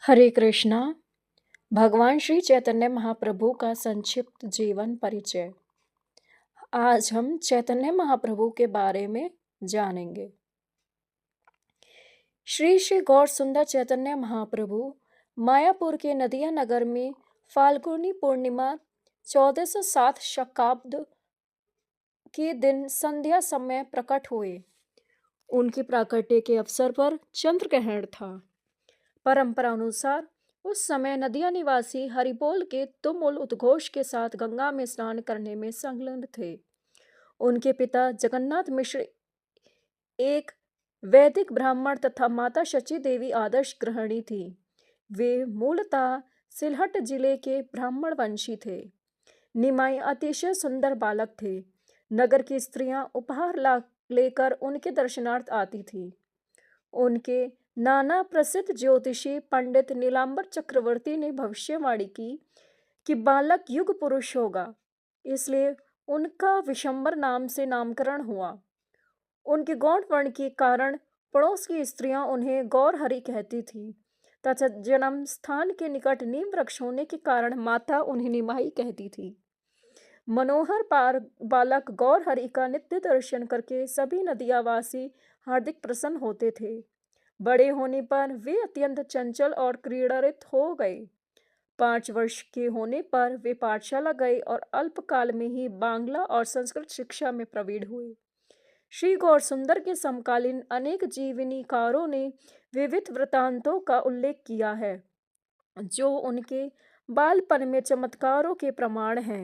हरे कृष्णा। भगवान श्री चैतन्य महाप्रभु का संक्षिप्त जीवन परिचय। आज हम चैतन्य महाप्रभु के बारे में जानेंगे। श्री श्री गौर सुंदर चैतन्य महाप्रभु मायापुर के नदिया नगर में फाल्गुनी पूर्णिमा 1407 शकाब्द के दिन संध्या समय प्रकट हुए। उनके प्राकट्य के अवसर पर चंद्र ग्रहण था। परंपरा अनुसार उस समय नदिया निवासी हरिबोल के तुमुल उद्घोष के साथ गंगा में स्नान करने में संलग्न थे। उनके पिता जगन्नाथ मिश्र एक वैदिक ब्राह्मण तथा माता शची देवी आदर्श गृहिणी थी। वे मूलतः सिलहट जिले के ब्राह्मण वंशी थे। निमाई अतिशय सुंदर बालक थे। नगर की स्त्रियां उपहार लेकर उनके दर्शनार्थ आती थी। उनके नाना प्रसिद्ध ज्योतिषी पंडित नीलांबर चक्रवर्ती ने भविष्यवाणी की कि बालक युग पुरुष होगा, इसलिए उनका विशंबर नाम से नामकरण हुआ। उनके गौड़ वर्ण के कारण पड़ोस की स्त्रियां उन्हें गौरहरि कहती थीं तथा जन्म स्थान के निकट नीम वृक्ष होने के कारण माता उन्हें निमाई कहती थी। मनोहर बालक गौरहरि का नित्य दर्शन करके सभी नदियावासी हार्दिक प्रसन्न होते थे। बड़े होने पर वे अत्यंत चंचल और क्रीड़ारत हो गए। 5 वर्ष के होने पर वे पाठशाला गए और अल्पकाल में ही बांग्ला और संस्कृत शिक्षा में प्रवीण हुए। श्री गौर सुंदर के समकालीन अनेक जीवनीकारों ने विविध वृत्तांतों का उल्लेख किया है, जो उनके बालपन में चमत्कारों के प्रमाण हैं।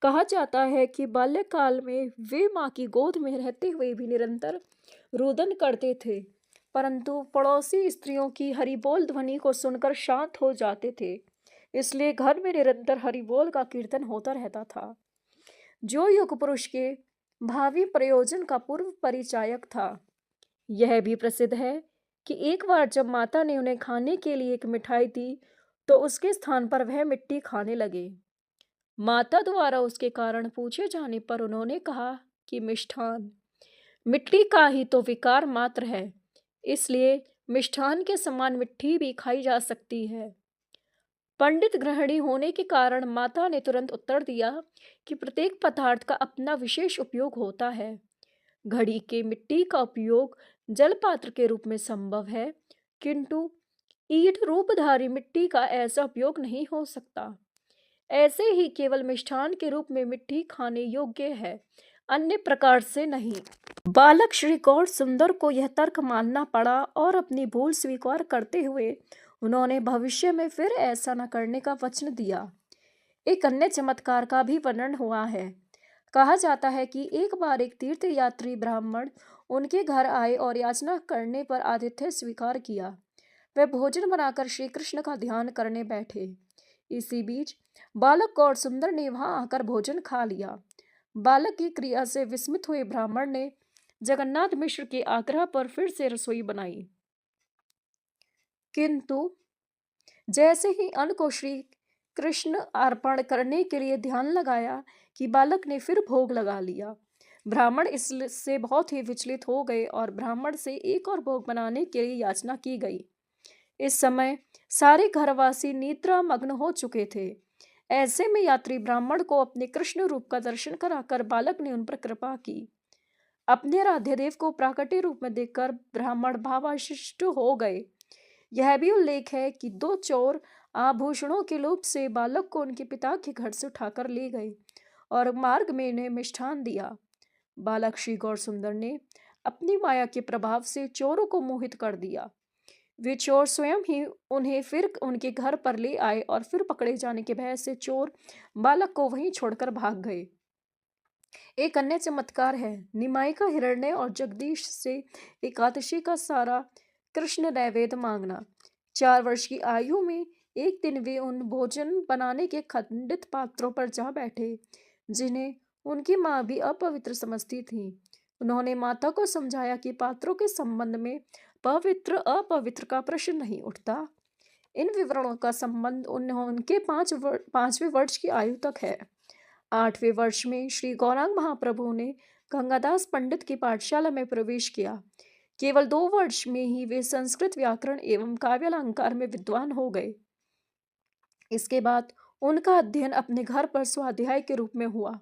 कहा जाता है कि बाल्यकाल में वे माँ की गोद में रहते हुए भी निरंतर रुदन करते थे, परंतु पड़ोसी स्त्रियों की हरिबोल ध्वनि को सुनकर शांत हो जाते थे। इसलिए घर में निरंतर हरिबोल का कीर्तन होता रहता था, जो युग पुरुष के भावी प्रयोजन का पूर्व परिचायक था। यह भी प्रसिद्ध है कि एक बार जब माता ने उन्हें खाने के लिए एक मिठाई दी, तो उसके स्थान पर वह मिट्टी खाने लगे। माता द्वारा उसके कारण पूछे जाने पर उन्होंने कहा कि मिष्ठान मिट्टी का ही तो विकार मात्र है, इसलिए मिष्ठान के समान मिट्टी भी खाई जा सकती है। पंडित गृहिणी होने के कारण माता ने तुरंत उत्तर दिया कि प्रत्येक पदार्थ का अपना विशेष उपयोग होता है। घड़ी के मिट्टी का उपयोग जल पात्र के रूप में संभव है, किंतु ईंट रूपधारी मिट्टी का ऐसा उपयोग नहीं हो सकता। ऐसे ही केवल मिष्ठान के रूप में मिट्टी खाने योग्य है, अन्य प्रकार से नहीं। बालक श्री गौर सुंदर को यह तर्क मानना पड़ा और अपनी भूल स्वीकार करते हुए उन्होंने भविष्य में फिर ऐसा न करने का वचन दिया। एक अन्य चमत्कार का भी वर्णन हुआ है। कहा जाता है कि एक बार एक तीर्थ यात्री ब्राह्मण उनके घर आए और याचना करने पर आतिथ्य स्वीकार किया। वे भोजन बनाकर श्री कृष्ण का ध्यान करने बैठे। इसी बीच बालक गौर सुंदर ने वहां आकर भोजन खा लिया। बालक की क्रिया से विस्मित हुए ब्राह्मण ने जगन्नाथ मिश्र के आग्रह पर फिर से रसोई बनाई, किंतु जैसे ही अन्न को श्री कृष्ण अर्पण करने के लिए ध्यान लगाया कि बालक ने फिर भोग लगा लिया। ब्राह्मण इससे बहुत ही विचलित हो गए और ब्राह्मण से एक और भोग बनाने के लिए याचना की गई। इस समय सारे घरवासी निद्रा मग्न हो चुके थे। ऐसे में यात्री ब्राह्मण को अपने कृष्ण रूप का दर्शन कराकर बालक ने उन पर कृपा की। अपने आराध्य देव को प्राकट्य रूप में देखकर ब्राह्मण भावाविष्ट हो गए। यह भी उल्लेख है कि 2 चोर आभूषणों के लोभ से बालक को उनके पिता के घर से उठाकर ले गए और मार्ग में इन्हें मिष्ठान दिया। बालक श्री गौर सुंदर ने अपनी माया के प्रभाव से चोरों को मोहित कर दिया। वे चोर स्वयं ही उन्हें फिर उनके घर पर ले आए और फिर पकड़े जाने के भय से चोर बालक को वहीं छोड़कर भाग गए। एक अन्य चमत्कार है। निमाई का हिरण्य और जगदीश से एकादशी का सारा कृष्ण नैवेद्य मांगना। 4 वर्ष की आयु में एक दिन वे उन भोजन बनाने के खंडित पात्रों पर जा बैठे, जिन्हें उनकी माँ भी अपवित्र समझती थी। उन्होंने माता को समझाया कि पात्रों के संबंध में पवित्र अपवित्र का प्रश्न नहीं उठता। इन विवरणों का संबंध उनके 5वें वर्ष की आयु तक है। 8वें वर्ष में श्री गौरांग महाप्रभु ने गंगादास पंडित की पाठशाला में प्रवेश किया। केवल 2 वर्ष में ही वे संस्कृत व्याकरण एवं काव्यालंकार में विद्वान हो गए। इसके बाद उनका अध्ययन अपने घर पर स्वाध्याय के रूप में हुआ,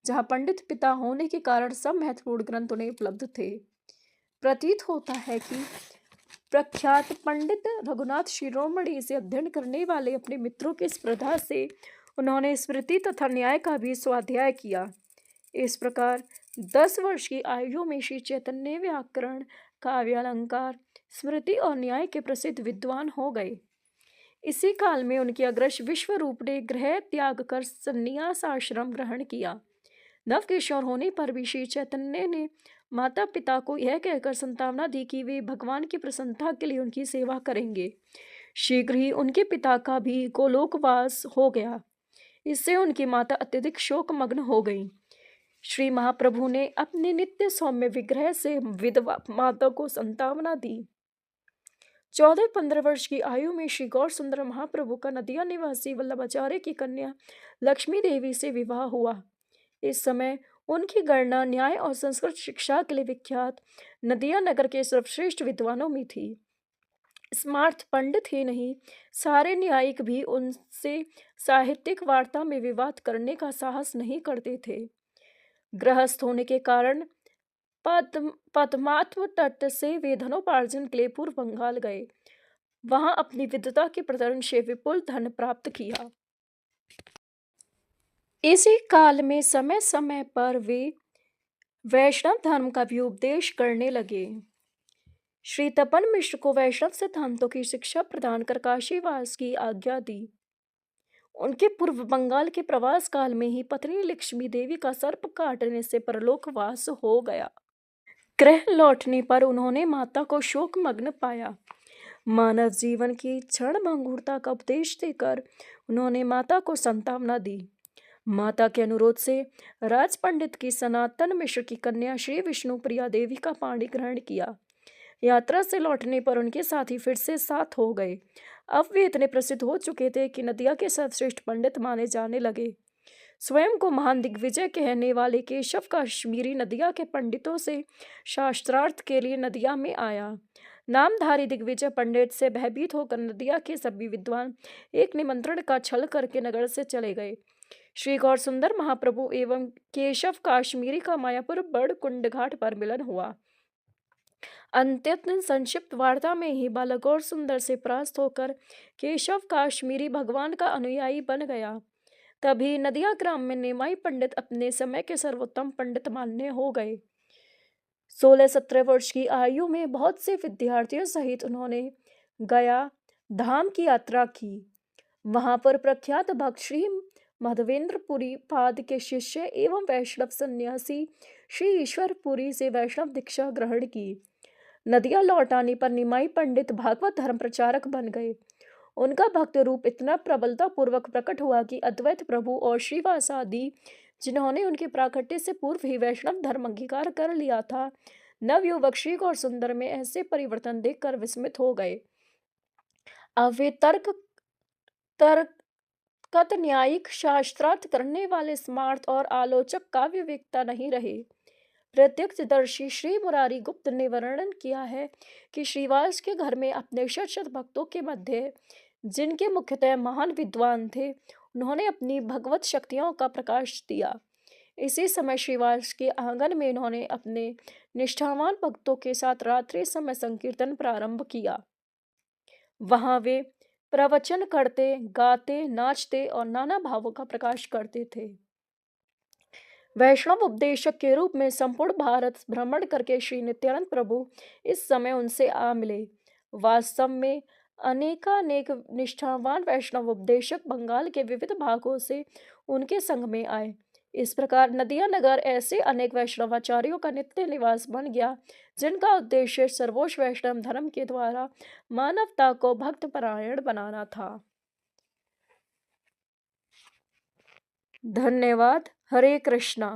जहाँ पंडित पिता होने के कारण सब महत्वपूर्ण ग्रंथ उन्हें उपलब्ध थे। प्रतीत होता है कि प्रख्यात पंडित रघुनाथ शिरोमणि से अध्ययन करने वाले अपने मित्रों की स्पर्धा से उन्होंने स्मृति तथा न्याय का भी स्वाध्याय किया। इस प्रकार 10 वर्ष की आयु में श्री चैतन्य व्याकरण, काव्यालंकार, स्मृति और न्याय के प्रसिद्ध विद्वान हो गए। इसी काल में उनके अग्रज विश्वरूप ने गृह त्याग कर संन्यास आश्रम ग्रहण किया। नवकिशोर होने पर भी श्री चैतन्य ने माता पिता को यह कहकर संतावना दी कि वे भगवान की प्रसन्नता के लिए उनकी सेवा करेंगे। शीघ्र ही उनके पिता का भी गोलोकवास हो गया। इससे उनकी माता अत्यधिक शोकमग्न हो गई। श्री महाप्रभु ने अपने नित्य सौम्य विग्रह से विधवा माता को संतावना दी। 14-15 वर्ष की आयु में श्री गौर सुंदर महाप्रभु का नदिया निवासी वल्लभाचार्य की कन्या लक्ष्मी देवी से विवाह हुआ। इस समय उनकी गणना न्याय और संस्कृत शिक्षा के लिए विख्यात नदिया नगर के सर्वश्रेष्ठ विद्वानों में थी। स्मार्थ पंडित ही नहीं, सारे न्यायिक भी उनसे साहित्यिक वार्ता में विवाद करने का साहस नहीं करते थे। गृहस्थ होने के कारण पद्मात्व तट से वे धनोपार्जन के लिए पूर्व बंगाल गए। वहां अपनी विद्वता के प्रदर्शन से विपुल धन प्राप्त किया। इसी काल में समय समय पर वे वैष्णव धर्म का भी उपदेश करने लगे। श्री तपन मिश्र को वैष्णव सिद्धांतों की शिक्षा प्रदान कर काशीवास की आज्ञा दी। उनके पूर्व बंगाल के प्रवास काल में ही पत्नी लक्ष्मी देवी का सर्प काटने से परलोकवास हो गया। गृह लौटने पर उन्होंने माता को शोकमग्न पाया। मानव जीवन की क्षण भंगुरता का उपदेश देकर उन्होंने माता को संतावना दी। माता के अनुरोध से राज पंडित की सनातन मिश्र की कन्या श्री विष्णु प्रिया देवी का पाणी ग्रहण किया। यात्रा से लौटने पर उनके साथी फिर से साथ हो गए। अब वे इतने प्रसिद्ध हो चुके थे कि नदिया के सर्वश्रेष्ठ पंडित माने जाने लगे। स्वयं को महान दिग्विजय कहने वाले केशव कश्मीरी नदिया के पंडितों से शास्त्रार्थ के लिए नदिया में आया। नामधारी दिग्विजय पंडित से भयभीत होकर नदिया के सभी विद्वान एक निमंत्रण का छल करके नगर से चले गए। श्री गौर सुंदर महाप्रभु एवं केशव कश्मीरी का मायापुर बड़ कुंड घाट पर मिलन हुआ। अत्यंत संक्षिप्त वार्ता में ही बालक गौर सुंदर से परास्त होकर केशव कश्मीरी भगवान का अनुयायी बन गया। तभी नदिया ग्राम में नेमाई पंडित अपने समय के सर्वोत्तम पंडित मान्य हो गए। 16-17 वर्ष की आयु में बहुत से विद्यार्थियों सहित उन्होंने गया धाम की यात्रा की। वहां पर प्रख्यात भक्त श्री माधवेंद्रपुरी पाद के शिष्य एवं वैष्णव सन्यासी श्री ईश्वरपुरी से वैष्णव दीक्षा ग्रहण की। नदिया लौट आने पर निमाई पंडित भागवत धर्म प्रचारक बन गए। उनका भक्त रूप इतना प्रबलता पूर्वक प्रकट हुआ कि अद्वैत प्रभु और श्रीवास आदि जिन्होंने उनके प्राकट्य से पूर्व ही वैष्णव धर्म अंगीकार कर लिया था, नवयुवक श्री गौर सुंदर में ऐसे परिवर्तन देखकर विस्मित हो गए। अब वे तर्कत न्यायिक शास्त्रार्थ करने वाले स्मार्थ और आलोचक काव्यवेत्ता नहीं रहे। प्रत्यक्षदर्शी श्री मुरारी गुप्त ने वर्णन किया है कि श्रीवास के घर में अपने शत भक्तों के मध्य जिनके मुख्यतः महान विद्वान थे, उन्होंने अपनी भगवत शक्तियों का प्रकाश दिया। इसी समय श्रीवास के आंगन में उन्होंने अपने निष्ठावान भक्तों के साथ रात्रि समय संकीर्तन प्रारंभ किया। वहां वे प्रवचन करते, गाते, नाचते और नाना भावों का प्रकाश करते थे। वैष्णव उपदेशक के रूप में संपूर्ण भारत भ्रमण करके श्री नित्यानंद प्रभु इस समय उनसे आ मिले। वास्तव में अनेकानेक निष्ठावान वैष्णव उपदेशक बंगाल के विविध भागों से उनके संग में आए। इस प्रकार नदिया नगर ऐसे अनेक वैष्णवाचार्यों का नित्य निवास बन गया, जिनका उद्देश्य सर्वोच्च वैष्णव धर्म के द्वारा मानवता को भक्त परायण बनाना था। धन्यवाद। हरे कृष्णा।